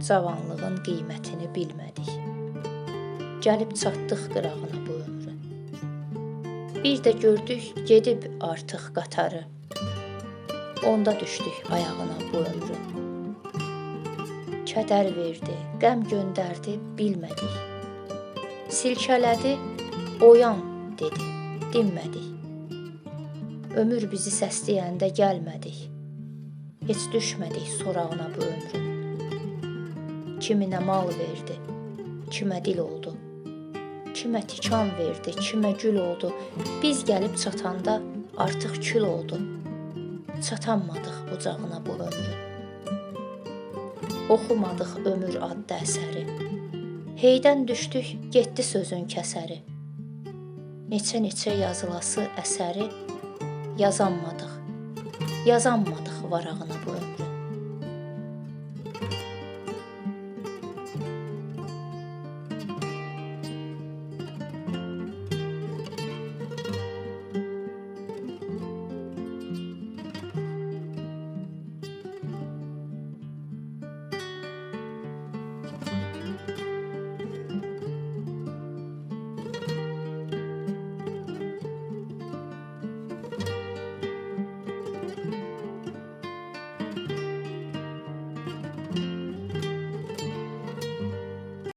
cavanlığın qiymətini bilmədik. Gəlib çatdıq qırağına bu ömrün. Bir də gördük gedib artıq qatarı. Onda düşdük ayağına bu ömrün. Kədər verdi, qəm göndərdi, bilmədik. Silkələdi, oyan dedi, dinmədik. Ömür bizi səsləyəndə gəlmədik. Heç düşmədik sorağına bu ömrün. Kiminə mal verdi, kimə dil oldu. Kimə tikan verdi, kimə gül oldu. Biz gəlib çatanda artıq kül oldu. Çatanmadıq bucağına bu ömrün. Oxumadıq ömür adlı əsəri. Heydən düşdük, getdi sözün kəsəri. Neçə-neçə yazılası əsəri yazanmadıq varağına bu ömrün.